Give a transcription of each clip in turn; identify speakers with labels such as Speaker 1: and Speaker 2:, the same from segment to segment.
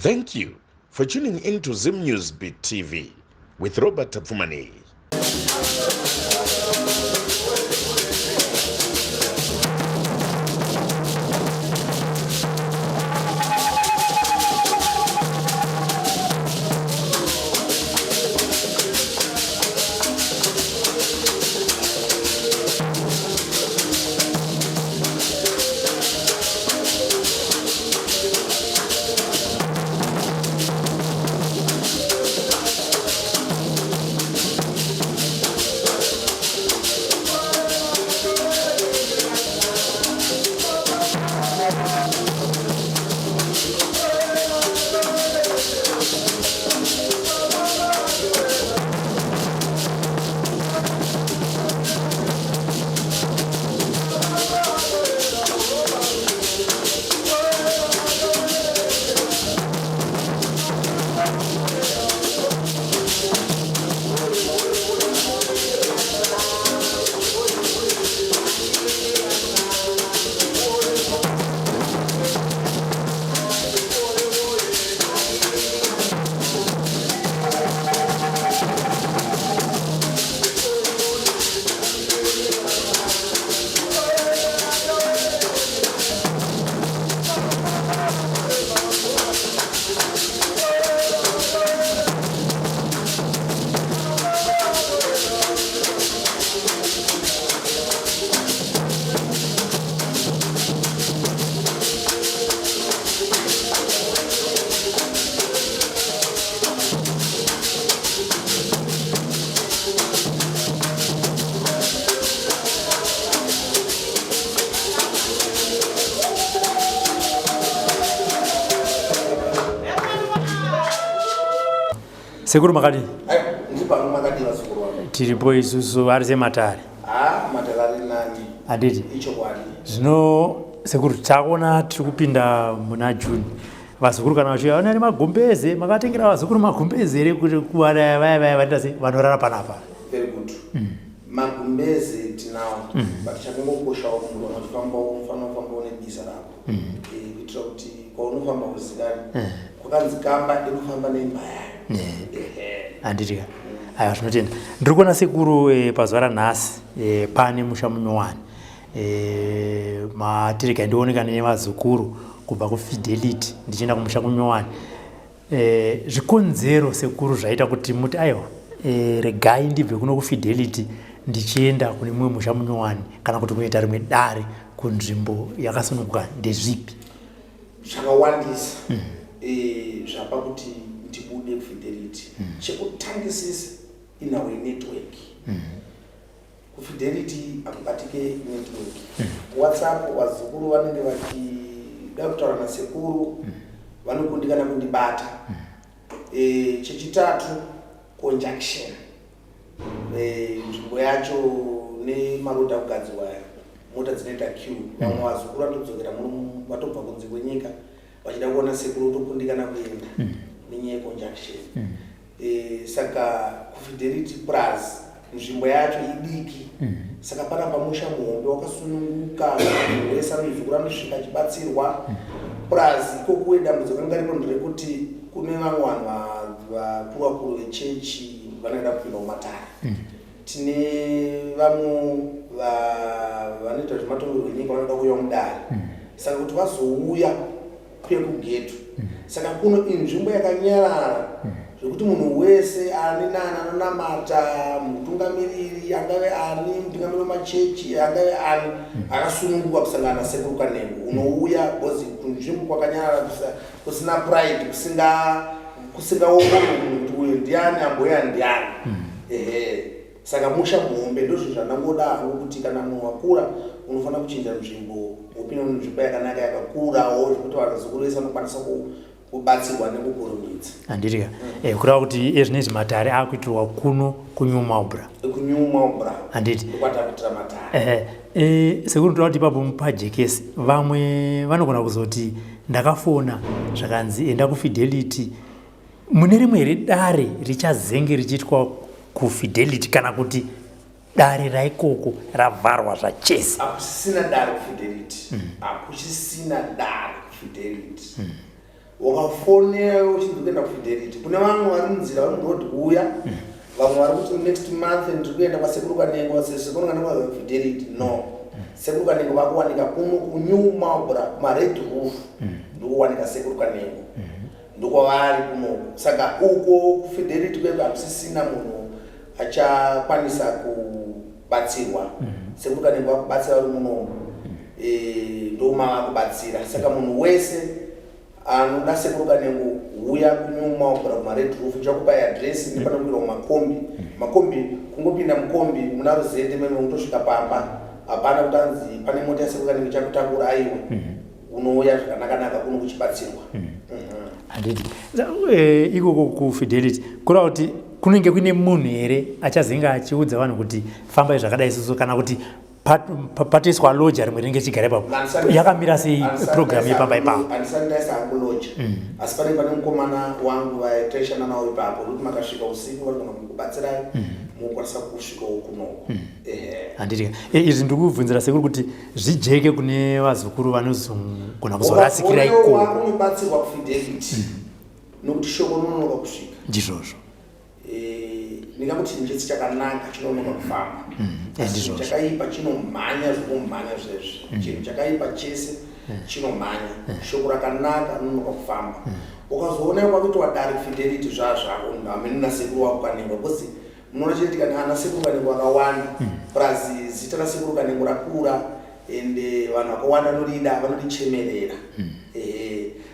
Speaker 1: Thank you for tuning in to Zim Newsbeat TV with Robert Tapfumani.
Speaker 2: Sekuru makadi. Tiripo isusu arize matari.
Speaker 3: Matari nani.
Speaker 2: Aditi.
Speaker 3: Icho kwani.
Speaker 2: Zvino sekuru takona tikupinda muna June. Vasukuru kana vachiya vana magumbeze makatengera vasukuru magumbeze ere kuti kuwara vaya vatasi vanorara panapa.
Speaker 3: Very good. Magumbeze tinawo. Vachakungokosha munhu anofamba unofamba nebisa rako. Kuitira kuti kwaunofamba kuzikani. Kwakanzikamba inofamba nembaya.
Speaker 2: Anditi aya zvinotenda ndiri kuona sekuru pazuva ranhasi pane musha munyowani matirika ndioneka nevazukuru kubva kuFidelity ndichienda kumusha munyowani zvikonzero sekuru zvaita kuti muti aiwa regai ndibve kuno kuFidelity ndichienda kune mumwe musha munyowani kana kuti kunoita rimwe dare kunzvimbo yakasununguka ndezvipi?
Speaker 3: Zvakawandisa zvapa kuti ndibude kuFidelity. Chekutangisisa inawe network. kuFidelity akubatike network. WhatsApp wazukuru vanenge vachida kutaura nasekuru vanokundikana kundibata. Chechitatu conjunction. Nzvimbo yacho nemarodha kugadzirwa mota dzinoita queue. Vamwe vazukuru vanodzokera vatobva kunze kwenyika vachida kuona sekuru tokundikana kuenda nenyaya conjunction. Saka kuFidelity Plus nzvimbo yacho idiki. Saka pana pamusha muhombe wakasununguka wese anozukuru anosvika achibatsirwa. Plus ikokuwe dambudziko ranga ripo nderekuti kune vamwe vanhu vakuru vechechi vanoda kupinda mumatare. Tine vamwe vanoita zvematongerwo enyika vanoda kuuya mudare. Saka kuti vazouya pekugeto. Saka kuno inzvimbo yakanyarara zvekuti munhu wese ani nani anonamata mutungamiriri angave ani mutungamiriri wemachechi angave ani akasununguka kusangana nasekuru Kanengo unouya because kunzvimbo kwakanyarara kusina pride kusingaongorori munhu kuti uyu ndiani amboya ndiani. Saka musha muhombe ndozvo zvandangoda kuti kana munhu wakura unofanira kuchinja nzvimbo upinda munzvimbo yakanaka yakakurawo zvekuti vazukuru vese vanokwanisa kubatsirwa nekukurumidza.
Speaker 2: Andiriga kurava kuti ezvinezvi matare akuitirwa kuno kuNewmarlborough.
Speaker 3: Anditi kwatakuitira matare.
Speaker 2: Sekuru toda kuti ipapo pajekesi vamwe vanogona kuzoti ndakafona zvakanzi enda kuFidelity mune rimwe redare richazenge richiitwa kuFidelity kana kuti dare raikoko ravharwa zvachese?
Speaker 3: Akusisina dare kuFidelity. Akusisina dare kuFidelity. wakafonera uchidzokuenda kufidelity kune vamwe vari munzira vari murodi kuuya vamwe vari kuti next month ndiri kuenda kwasekuru Kanengo sekuru Kanengo kufidelity no sekuru Kanengo vakuwanika kuno kuNew Marlborough kumared roof ndikuwanika sekuru Kanengo ndokwavari kuno saka uko kufidelity kwedu hakusisina munhu achakwanisa kubatsirwa sekuru Kanengo vakubatsira vari muno ndoma vakubatsira saka munhu wese anoda sekuru Kanengo uya kuNew Marlborough kumared roof chakupa address ndipanokwira makombi kungopinda mukombi muna ruzende meme unotosvika pamba hapana kutanzi pane mota yasekuru Kanengo chakutakura aiwa unouya zvakanaka kuno kuchibatsirwa
Speaker 2: handiti ikoko kufidelity kurava kuti kunenge kuine munhu here achazinga achiudza vanhu kuti fambai zvakadai isusu kana kuti patoiswa loja rimwe rinenge chigara ipapo yakamira sei programu yepamba ipapo
Speaker 3: handisandaisa hangu loja asi pane mukomana wangu vaitaishana nawo ipapo kuti makasvika usiku vanogona kukubatsirai mukwanisa kusvikawo kunoko
Speaker 2: handiti izvi ndikubvunzira sekuru kuti zvijeke kune vazukuru vanozogona kuzorasikira iko
Speaker 3: unobatsirwa kufidelity nokuti shoko rinonoka kusvika
Speaker 2: ndizvozvo
Speaker 3: ndingakuti njesi chakanaka chinonoka kufamba chakaipa chinomhanya zvokumhanya zvezvi chinhu chakaipa chese chinomhanya shoko rakanaka rinonoka kufamba ukazoona kwakuitwa dare kufidelity zvazvako hamene nasekuru wako Kanengo kosi munoona chinoitika naana sekuru Kanengo vakawanda plus zita rasekuru Kanengo rakura ende vanhu vakawanda norida vanorichemerera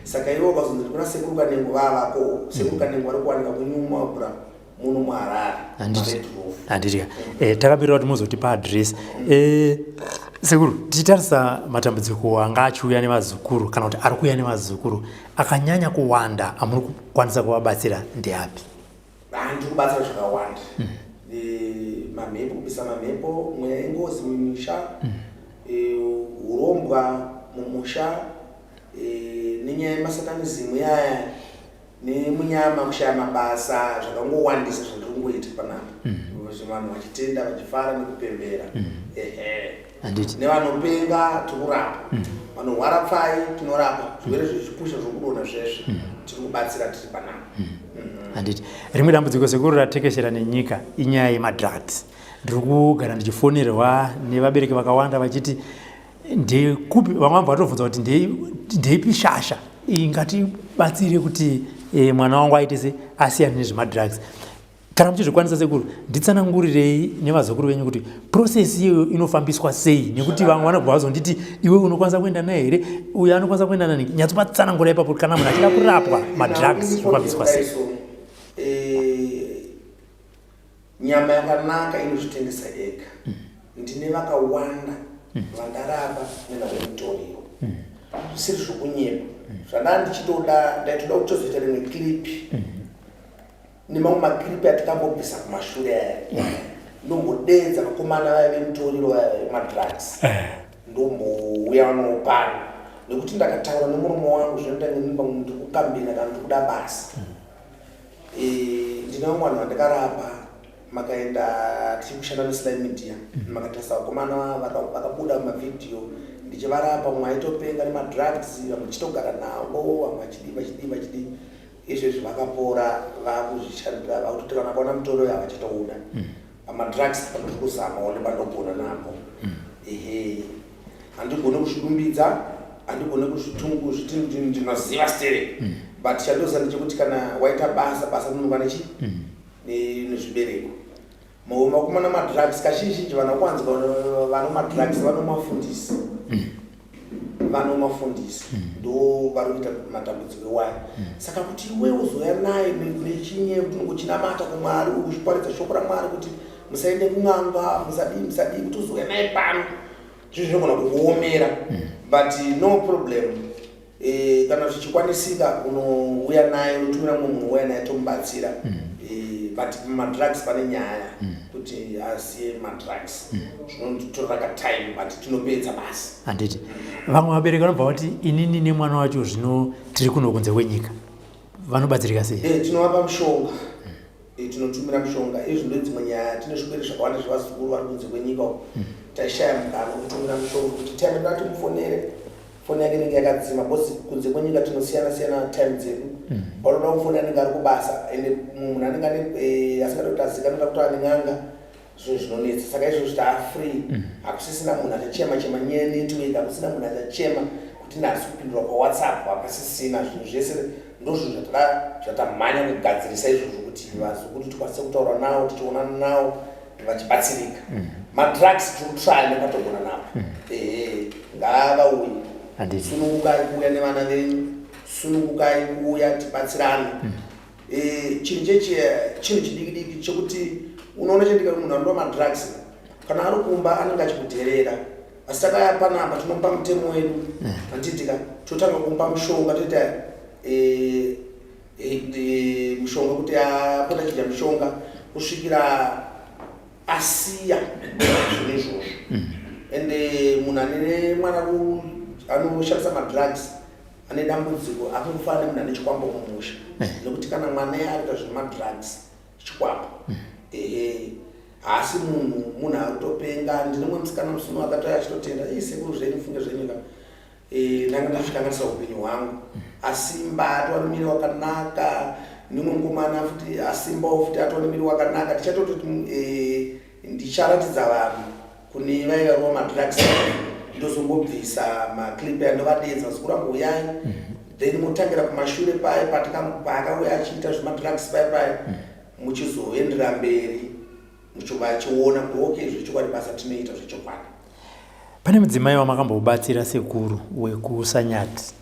Speaker 3: saka ivo ukazonzoti kuna sekuru Kanengo vavako sekuru Kanengo vari kuwanika kuNew Marlborough muno muHarare
Speaker 2: handitika takamirira kuti muzotipa adresi sekuru tichitarisa matambudziko anga achiuya nevazukuru kana kuti ari kuuya nevazukuru akanyanya kuwanda amuri kukwanisa kuvabatsira ndeapi
Speaker 3: ndiri kubatsira zvakawanda mamhepo kubisa mamhepo mweya yengozi mumusha urombwa mumusha nenyaya yemasakanizimu yaya nemunyama kushaya mabasa zvakangowandisa zvandiri kungoita panapa vanhu vachitenda vachifara nekupembera nevanopenga tikurapa vanorwara pfai tinorapa zvirwere zvichipusha zvokudonha zvesve tiri kubatsira tiri panapa
Speaker 2: handiti rimwe dambudziko sekuru ratekeshera nenyika inyaya yemadrugs ndiri kugara ndichifonerwa nevabereki vakawanda vachiti ndekupi vamwe vambo vatovhunza kuti ndeipi shasha ingatibatsire kuti mwana wangu aite se asiyane nezvemadrugs kana muchizvikwanisa sekuru nditsanangurirei nevazukuru venyu kuti process iyoyo inofambiswa sei nekuti vamwe vanobva vazonditi iwe unokwanisa kuenda naye here uyo anokwanisa kuenda nani nyatsovatsanangura ipapo kana munhu achida kurapwa madrugs inofambiswa sei
Speaker 3: nyama yakanaka inozvitengesa ega ndine vakawanda vandarapa nevavemutoriro zvisiri zvokunyepa zvandanga ndichitoda ndaitoda kutozoita rimwe clip nemamwe maklipi atikambobvisa kumashure aya ndombodedza vakomana vaya vemutoriro vaya vemadrugs ndombouya vanopano nekuti ndakataura nemurume wangu zvinotangenimba ndiri kukambira kana ndiri kuda basa ndine vamwe vanhu vandakarapa makaenda tichi kushanda neslime media makatarisa vakomana vakabuda mumavhidhiyo ndichivarapa mumwe aitopenga nemadrugs vamwe chitogara navo vamwe vachidii izvezvi vakapora vakuzvishandira vakuti kana kaona mutoriro yavachitouda pamadrugs pandiri kuzamawo nepandogona napo handigone kuzvidumbidza handigone kuzviti ndinoziva stere but chandoziva ndechekuti kana waita basa rinova nechi nezvibereko makomana madrugs kazhinji vanokwanza vanomadrugs vanomafundisi ndo vari kuita matambudziko iwayo saka kuti iwe uzoya naye nechinye kuti unochinamata kumwari uchiparidza shoko raMwari kuti musaende kun'anga musadii kuti uzoya naye pano zvi zvinogona kukuomera but no problem kana zvichikwanisika unouya naye unotumira mumwe munhu uya naye tomubatsira but madrugs pane nyaya kuti asiye madrugs zvinotoraka time but tinopedza basi
Speaker 2: handiti vamwe vabereki vanobva vati inini nemwana wacho zvino tiri kuno kunze kwenyika vanobatsirika sei
Speaker 3: tinovapa mushonga tinotumira mushonga izvi ndodzimwe nyaya tine zvirwere zvakawanda zvevazukuru vari kunze kwenyika taishaya mugano kutumira mushonga kuti tiameda timufonere foni yake inenge yakadzima bosi kunze kwenyika tinosiyana time dzedu panoda kufoni anenge ari kubasa ende munhu anenge ane asingada kuti azikanota kuti ane n'anga zvinhu zvinonetsa saka izvo kuti afree hakusisina munhu achachema nyaya network hakusina munhu achachema kuti nhasi kupindura pawhatsapp hapasisina zvinhu zvese ndozvinhu zvatamhanya kugadzirisa izvozvo kuti vazukuru tikwanise kutaura navo tichionana navo vachibatsirika madrugs tikutraya nepatogona navo ngavauye sunungukai kuuya nevana venyu sunungukai kuuya tibatsirane chinhu chidiki chekuti unoona chendika munhu anoda madrugs kana ari kumba anenge achikudherera asi takaya panapa tinomupa mutemo wedu anditika totanga kumupa mushonga toita mushonga kuti apota chidya mushonga kusvikira asiya zvinhu izvozvo ende munhu ane mwana anoshandisa madrugs ane dambudziko akufanira munhu ane chikwambo mumusha nekuti kana mwana arita zvemadrugs chikwambo asi munhu akutopenga ndine mwe musikana musuno akatouya achitotenda sekuru zvenyu funge zvenyika ndanga ndazvikanganisa upenyu hwangu asimba atova nemiri wakanaka nimwe mukomana futi asimbawo futi atova nemiri wakanaka tichatoti ndicharatidza vanhu kune vaivarwa madrugs ndozombobvisa maclip andovadedza vasikuru angu uyai then mutangira kumashure paye paakauya achiita zvemadrugs paye muchizoendera mberi muchivachiona kuti okay zvechokwadi basa tinoita zvechokwadi.
Speaker 2: Pane mudzimai wamakambobatsira sekuru wekusanyati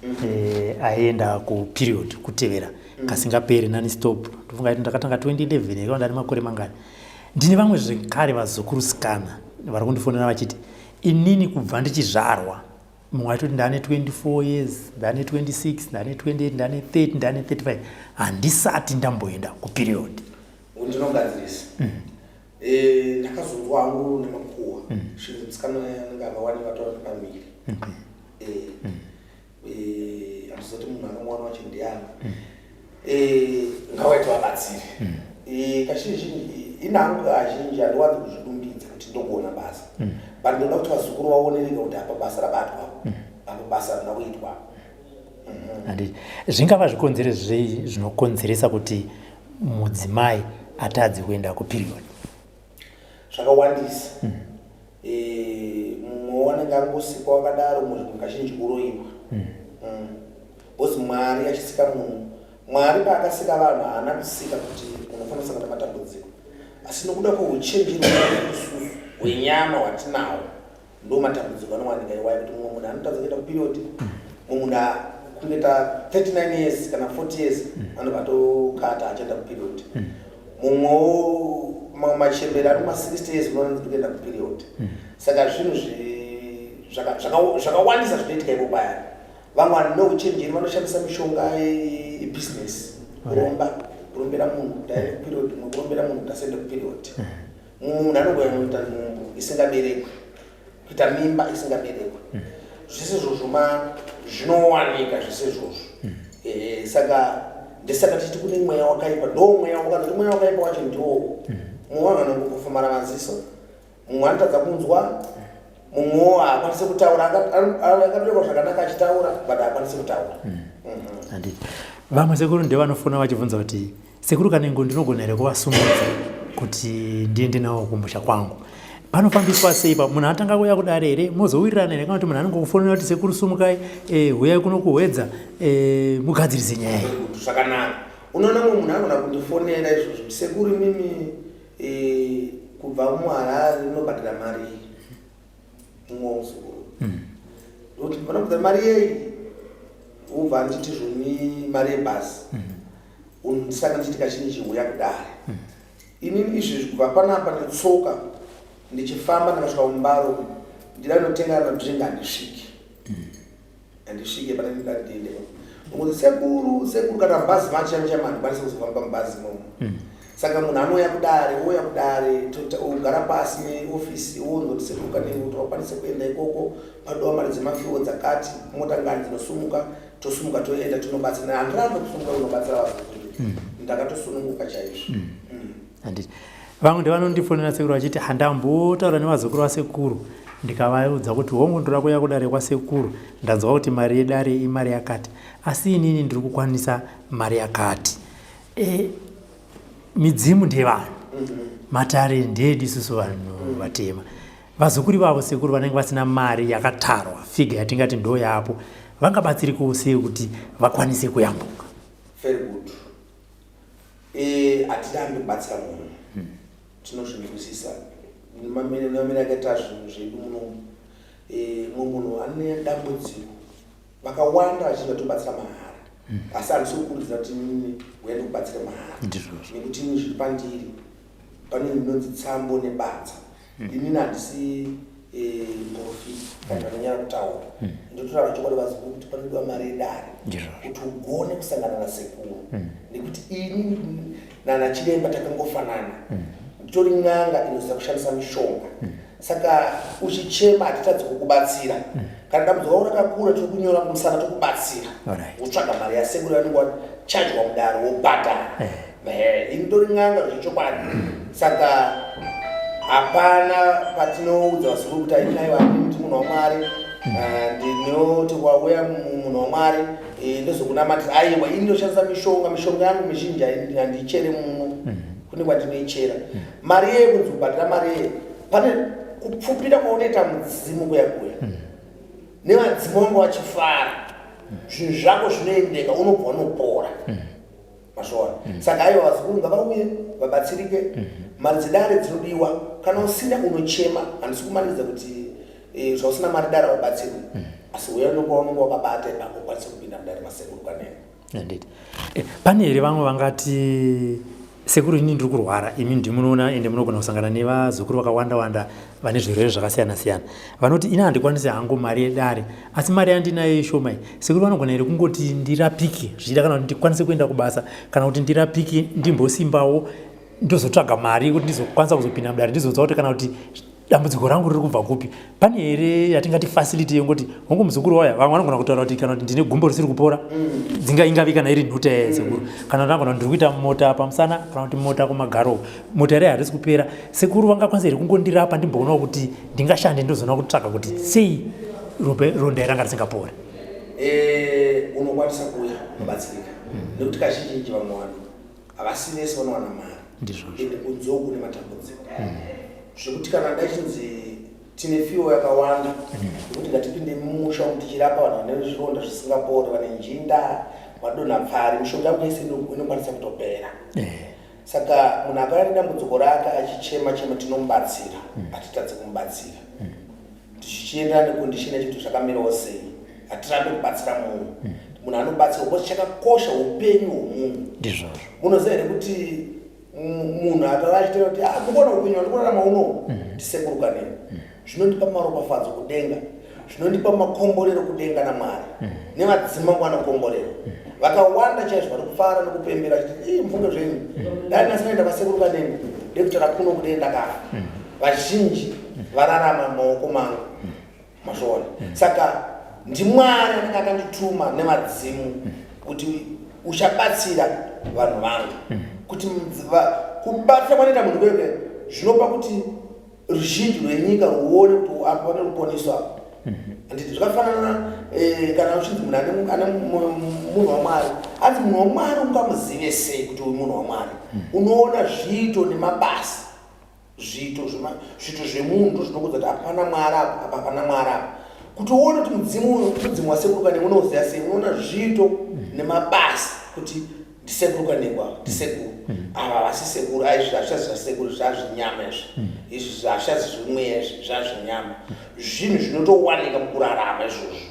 Speaker 2: aenda kuperiod kutevera kasingaperi nani stop ndofunga kuti ndakatanga 2011 ikawa ndane makore mangani. Ndine vamwe zvekare vazukuru sikana vari kundifonera vachiti inini kubva ndichizvarwa mumwe atoti ndane 24 years ndane 26 ndane 28 ndane 30 ndane 35 handisati ndamboenda kuperiod.
Speaker 3: Ndinogadzirisa ndakazonzwa hangu nemakuhwa zvinhu musikana anenge akawani vatova pamiri handizoti munhu akamwana wacho ndiani ngawaita vabatsiri kazhinji inhangu kazhinji handiwanzi kuzvidumbidza kuti ndokuona basa but ndoda kuti vazukuru vaonereke kuti apa basa rabatwa apa basa rina kuitwa.
Speaker 2: Zvingava zvikonzero zvei zvinokonzeresa kuti mudzimai atadzi kuenda kuperiod?
Speaker 3: Zvakawandisa. Mumwe anenge angosikwa wakadaro munhu kazhinji kuroyiwa. Bosi Mwari achisika munhu, Mwari paakasika vanhu haana kusika kuti unofanira kusangana nematambudziko, asi nokuda kweuchenjeri hwenyama hwatinawo ndo matambudziko anowanika iwayo kuti mumwe munhu anotadza kuenda kuperiod, mumwe munhu kuita 39 years kana 40 years anobva atokata achienda kuperiod, mumwe machembera ari kuma60 years unoona kuenda kuperiod. Saka zvinhu zvakawandisa zvinoitika ipo paya. Vamwe vanhu neuchenjeri vanoshandisa mishonga yebusiness kurombera munhu kuti aende kuperiod, kurombera munhu kuti asende kuperiod. Munhu anogona kuita nhumbu isingaberekwi, kuita mimba isingaberekwi, zvese izvozvo zvinowanika zvese izvozvo. Saka ndesaka tichiti kune mweya wakaipa, ndo mweya wakati mweya wakaipa wacho ndiwo mumwe vanhu kufumara maziso, mumwe anotadza kunzwa, mumwe haakwanisi kutaura, akaberekwa zvakanaka achitaura but haakwanisi kutaura.
Speaker 2: Vamwe sekuru ndevanofona vachibvunza kuti sekuru kanengo ndinogona here kuvasumudza kuti ndiende navo kumusha kwangu, panofambiswa sei? Munhu atanga kuuya kudare here mozowirirana here kana kuti munhu anenge kufonera kuti sekuru sumukai huyai kuno kuhwedza mugadzirise nyaya iyi?
Speaker 3: Zvakanaka. Unoona mumwe munhu anogona kundifonera izvozvo, sekuru mimi kubva muHarare inobhadhira mari mumwe sekuru kuti ndinoda kubvira mari yei, ubva nditi zvoni mari yebhasi, saka nditi kazhinji huya kudare. Inini izvi kubva panapa nditsoka ndichifamba ndakasvika mumbaro ndida notenga madrink handisvike pana ndingadinde ngokuti sekuru kana bhazi machi chama handikwanisi kuzofamba mubhazi imomo. Saka munhu anouya kudare ugara pasi neofisi wonzoti sekuru kanenge kuti wakwanise kuenda ikoko padowa mari dzemafiwo dzakati, mota ngani dzinosumuka, tosumuka toenda tinobatsira. Handirambe kusumuka unobatsira vazukuru, ndakatosununguka chaizvo.
Speaker 2: Vamwe ndevanondifonera sekuru vachiti handambotaura nevazukuru vasekuru ndikavaudza kuti hongondo kuya kudare kwasekuru ndanzwa kuti mari yedare imari yakati, asi inini ndiri kukwanisa mari yakati. Midzimu ndevanhu, matare ndedu isusu vanhu vatema. Vazukuri vavo sekuru vanenge vasina mari yakatarwa, figa yatingati ndo yapo, vangabatsirikawo sei kuti vakwanise kuyambuka?
Speaker 3: Very good. Hatirambi kubatsira munhu, tinozvinzwisisa. Mamene akaita zvinhu zvedu munhu ane dambudziko vakawanda vachinge tobatsira mahara, asi handisi kukurudzira kuti uende kubatsira mahara, nekuti ini zviri pandiri pane ndinonzi tsambo nebadza. Inini handisi profit kana vanonyara kutaura, ndotaura chokwadi vazukuru kuti panodiwa mari yedare kuti ugone kusangana nasekuru, nekuti ini nana chiremba takangofanana, nditori n'anga inoziva kushandisa mishonga. Saka uchichema hatitadzi kukubatsira. Kana dambudziko rako rakakura tiri kunyora kumusana tokubatsira. Wotsvaga mari yasekuru yanenge wachajwa mudaro wobhadhara. Ini nditori n'anga zvechokwadi. Saka hapana patinoudza vazukuru kuti aiwa nditi munhu waMwari, ndinoti wauya munhu waMwari ndozokunamatira. Aiwa ini ndoshandisa mishonga yangu mizhinji handichere muno, kune kwandinoichera. Mari yeye kunzi kubhadhara mari yeye, pane kupfupira kwaunoita mudzimu kuya nevadzimu vangu vachifara, zvinhu zvako zvinoendeka, unobva unopora. Mazvaona. Saka aiwa vazukuru ngavauye vabatsirike, mari dzedare dzinodiwa. Kana usina unochema, handisi kumanikidza kuti zvausina mari dare haubatsirwi, asi uya nokwaunenge wakabata ipapo ukwanise kupinda mudare masekuru kanene.
Speaker 2: Pane here vamwe vangati sekuru ini ndiri kurwara, imi ndimunoona ende munogona kusangana nevazukuru vakawanda vane zvirwere zvakasiyana-siyana, vanoti ina handikwanisi hangu mari yedare, asi mari yandinayo ishoma. Sekuru vanogona here kungoti ndirapike zvichida, kana kuti ndikwanise kuenda kubasa, kana kuti ndirapike ndimbosimbawo ndozotsvaga mari kuti ndizokwanisa kuzopinda mudare, ndizodza kuti kana kuti dambudziko rangu riri kubva kupi. Pane here yatingati facility yongoti hongu muzukuru waya, vamwe vanogona kutaura kuti kana kuti ndine gumbo risiri kupora, ingavi kana iri nhuta yasekuru, kana kuti ndagona ndiri kuita mota pamusana, kana kuti mota kumagaro, mota ere harisi kupera. Sekuru vangakwanisa here kungondirapa ndimboonawo kuti ndingashande ndozoona kutsvaga kuti sei ronda iranga risingapora.
Speaker 3: Unokwanisa kuya kubatsirika, nekuti kazhinji vamwe vanhu havasinesi vanowana mari, ende kunzewo kune matambudziko zvekuti kana ndachinzi tine fiwo yakawanda kuti ngatipinde mumusha umu tichirapa vanhu vane zvironda zvisingapori, vane njinda, madonha pfari, mishonga yako yese inokwanisa kutopera. Saka munhu akauya nedambudziko rake achichema tinomubatsira, hatitadzi kumubatsira. Tichienda nekondishini yacho zvakamirawo sei, hatirambi kubatsira munhu. Munhu anobatsira because chakakosha upenyu hwomunhu. Munoziva here kuti munhu atavachitaura kuti kukona upenyu wandikurarama unowu ndisekuru kanene, zvinondipa maropafadzo kudenga, zvinondipa makomborero kudenga naMwari, nevadzima vangu vanokomborera vakawanda chaizvo vari kufara nekupembera kuti mfunge zvenyu dai nasinaenda vasekuru kanene ndekutara kuno kudenda kafa. Vazhinji vararama mumaoko mangu, mazvaona. Saka ndiMwari anenge akandituma nemadzimu kuti uchabatsira vanhu vangu, kuti kubatsira kwanoita munhu kweke zvinopa kuti ruzhinji rwenyika ruone kuti apa pane ruponiswa. Handiti zvakafanana kana uchinzi munhu ane munhu waMwari, anzi munhu waMwari ungamuzive sei kuti uyu munhu waMwari? Unoona zviito nemabasa, zviito zvemunhu zvinokudza kuti hapana Mwari apa, apa hapana Mwari apa. Kuti uone kuti mudzimu wasekuru kanene unoziva sei, unoona zviito nemabasa kuti ndisekuru kanengwa, ndisekuru. Ava vasi sekuru, aizvi hazvichazi zvasekuru, zvazvinyama izvi. Izvi hazvichazi zvimweya izvi, zvazvinyama. Zvinhu zvinotowanika mukurarama izvozvo.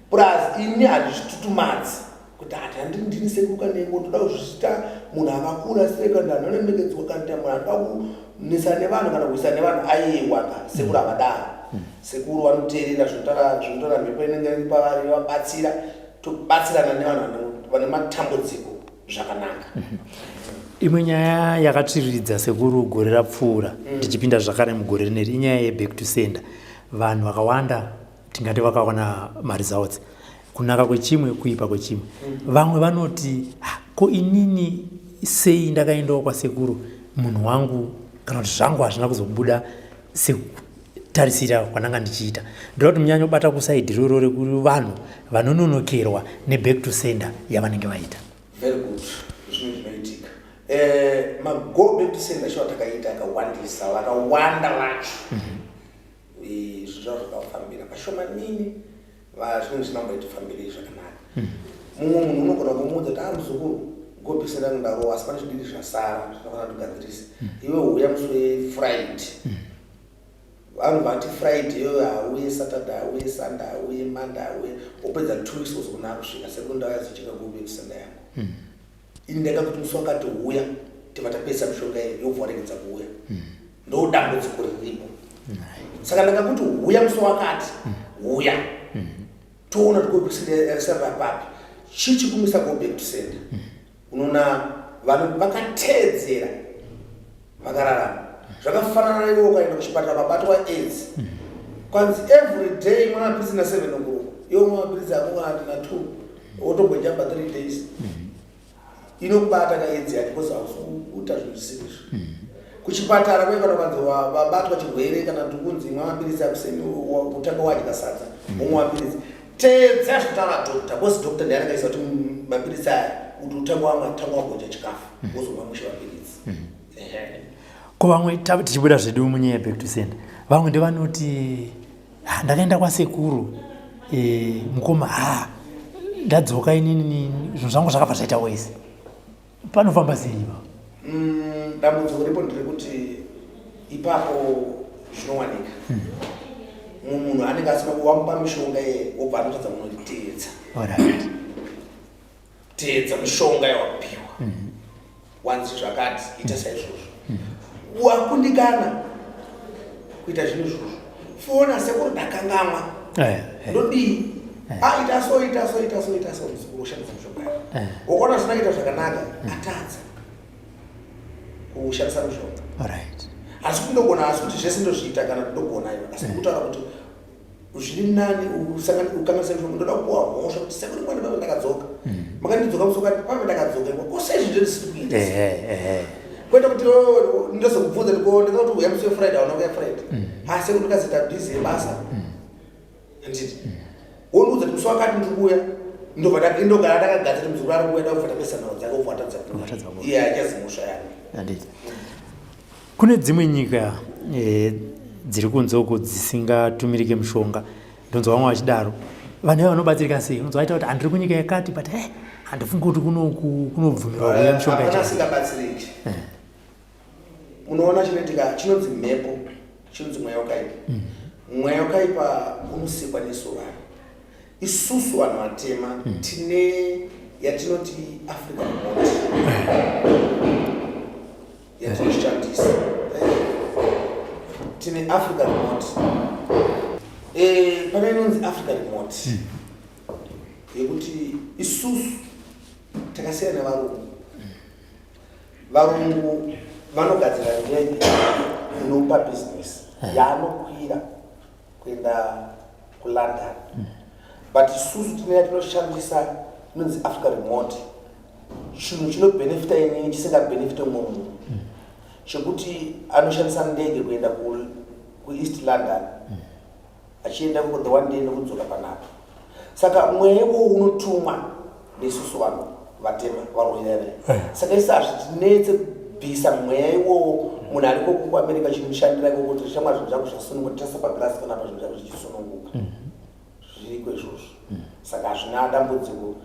Speaker 3: Plus ini handizvitutumadzi kuti hati ndini sekuru kanengwa, ndoda kuzviita munhu akakura sekondari anomekedzwa kanita munhu anoda kunisa nevanhu kana kuisa nevanhu aiwaka. Sekuru havadaro. Sekuru vanoteerera zvinotaura mhepo inenge iri pavari, vabatsira, tobatsirana nevanhu vane matambudziko zvakanaka.
Speaker 2: Imwe nyaya yakatsviridza sekuru gore rapfuura, tichipinda zvakare mugore rineri, inyaya yeback to sender. Vanhu vakawanda tingati vakawana mari dzavo, kunaka kwechimwe, kuipa kwechimwe. Vamwe vanoti ko inini sei ndakaendawo kwasekuru, munhu wangu kana kuti zvangu hazvina kuzobuda tarisira kwananga ndichiita ndoti munyanya kubata kusaidi roro rekuti vanhu vanononokerwa neback to sender yavanenge vaita.
Speaker 3: Very good. Zvinoitika. Go back to sender sho takaita akawandisa vakawanda vacho. Zvizvo zvakafambira kashoma nini zvinhu zvinamboita fambiri zvakanaka. Mumwe munhu unogona kumuudza kuti muzukuru go back to sender ndaro asi pane zvidiri zvasara zvinofanira kugadzirisa. Iwe uya musi weFriday. Vanhu vati Friday iyoyo auye Saturday auye Sunday auye Monday auye opedza 2 weeks uzogona kusvika sekunda yazocheka go back to sender yangu. Ini ndakakuti musi wakati uya tivatapesa mishonga yovharekedza kuuya ndo dambudziko riripo. Saka ndakakuti uya musi wakati uya toona kuti go back to sender yarisarira papi chichikumisa go back to sender. Unoona vanhu vakateedzera vakararama zvakafanana naiwo ukaenda kuchipatara vabatwa AIDS kwanzi every day mwana mapirisi na 7 ngoro iwo mwana mapirisi akunga na 2 otombojamba 3 days inokubata ka AIDS yati kosa uta zvisizvo kuchipatara kwekana kwanzi vabatwa chirwere kana tukunzi mwana mapirisi akuseni utanga wadya sadza mumwe mapirisi teedza zvitaura doctor bosi doctor ndiye akaisa kuti mapirisi aya kuti utanga wagoja chikafu wozomwa mushe mapirisi.
Speaker 2: Kuvamwe tichibuda zvedu munyaya back to sender vamwe ndevanoti ndakaenda kwasekuru mukoma ndadzoka inini zvinhu zvangu zvakabva zvaita wese panofamba sei iva?
Speaker 3: Dambudziko ripo nderekuti ipapo zvinowanika munhu anenge asina kuwamupa mishonga wobva anotadza munotiteedza teedza mishonga yawapiwa wanzi zvakati ita saizvozvo wakundikana kuita zvinhu izvozvo fona sekuru ndakangamwa ndodii ita so ushandisa mishonga yako ukaona zvinoita zvakanaka atadza kushandisa mishonga asi kundogona asi kuti zvese ndozviita kana ndogona ivo asi kutaura kuti zviri nani ukanganisa mishonga ndoda kupuwa mhosva kuti sekuru mwana pamwe ndakadzoka makandidzoka musokati pamwe ndakadzoka kosei zvinhu zvisiri kuita kwenda kuti ndozokubvunza ndikuoneka kuti uya musi weFriday aunauya Friday asi kuti ndakazita busy basa nditi wonudza kuti musi wakati ndikuya ndogara ndakagadzira muzukuru ari kuenda kuvhata pesanawo dzake uvhatadza iye achazimosva yani
Speaker 2: anditi. Kune dzimwe nyika dziri kunze uko dzisingatumirike mishonga ndonzwa vamwe vachidaro vanhu vanobatsirika sei unonzwa vaita kuti handiri kunyika yakati but handifungi kuti kunobvumirwa kuya mishonga
Speaker 3: yasingabatsiriki. Unoona chinoitika chinonzi mhepo chinonzi mweya wakaipa. Mweya wakaipa unosikwa nesuva. Isusu vanhu vatema tine yatinoti African mode yatinoshandisa tine African mode pane inonzi African mode yekuti isusu takasiyana nevarungu vanogadzira ndege unopa business yaanokwira kuenda kuLondon but isusu tine yatinoshandisa inonzi African mode chinhu chinobenefita inini chisingabenefita mumwe munhu chekuti anoshandisa ndege kuenda kuEast London achienda the one day nekudzoka panapo. Saka mweya unotumwa nesusu vanhu vatema varwere. Saka isazvi tinetse bvisa mweya iwowo munhu ariko kuAmerica chimushandira kuti shamwa zvinhu zvako zvasununguka tasa pagirasi kana pa zvinhu zvako zvichisununguka zviriko izvozvo. Saka hazvina dambudziko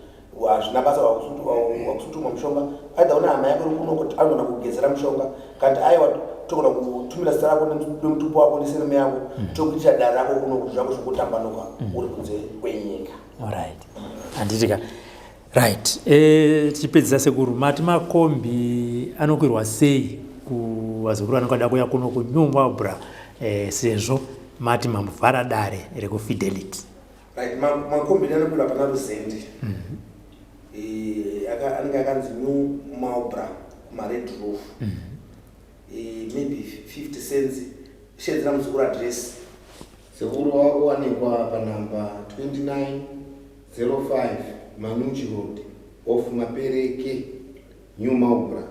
Speaker 3: hazvina basa wakusutuma mushonga aidha una hama yako kunoti anogona kugezera mushonga kandi aiwa togona kutumira zita rako nemutupo wako neseneme yako tokuitira dare rako kuno zvako zvokutambanuka uri kunze kwenyika.
Speaker 2: Alright. Anditika. Right. Tichipedzisa sekuru mati makombi anokwirwa sei kuvazukuru vanokada kuya kuno kunyumba bra sezvo mati mamuvhara dare rekuFidelity.
Speaker 3: Right. Makombi anokwirwa pana Ruzende. Anenge akanzi New Marlborough Red Roof. Maybe 50 cents shedzera muzukuru address.
Speaker 4: Sekuru wako wanikwa panamba 2905 Manunji Road off Mapereke New Marlborough.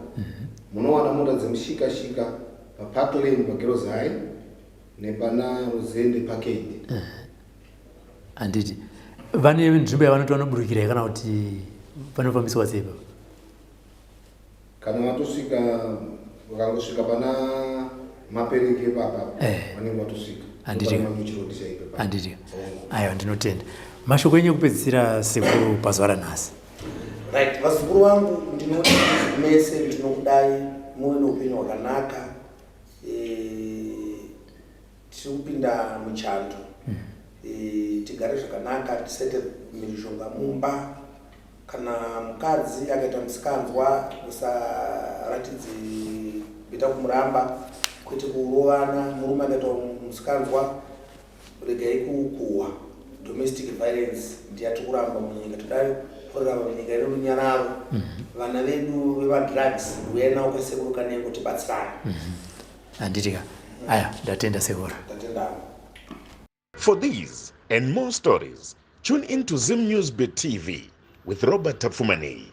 Speaker 4: Munowana mota dzemushika-shika paPark Lane paGirls High nepana Ruzende Parkade.
Speaker 2: Anditi vane nzvimbo yavanoti vanoburukira kana kuti vanofambiswa sei baba?
Speaker 4: Kana watosvika vakangosvika pana mapereke papa vanenge watosvika.
Speaker 2: Anditi aiwa ndinotenda. Mashoko enyu ekupedzisira sekuru pazuva ranhasi.
Speaker 3: Right, vazukuru vangu ndinoti mese ndinokudai muve neupenyu hwakanaka. Tiri kupinda muchando. Tigare zvakanaka, tisete mhirizhonga mumba. Kana mukadzi akaita musikanzwa usaratidze kuita kumuramba, kwete kurovana. Murume akaita musikanzwa regai kukuhwa. Domestic violence ndiyati kuramba munyika. Todai kuramba munyika ino runyararo. Vana vedu veva-drugs uyai navo kwesekuru kanenge kuti batsirane.
Speaker 2: Anditika aya ndatenda sekuru.
Speaker 3: Ndatenda.
Speaker 1: For these and more stories, tune in to Zim News Bit TV with Robert Tafumani.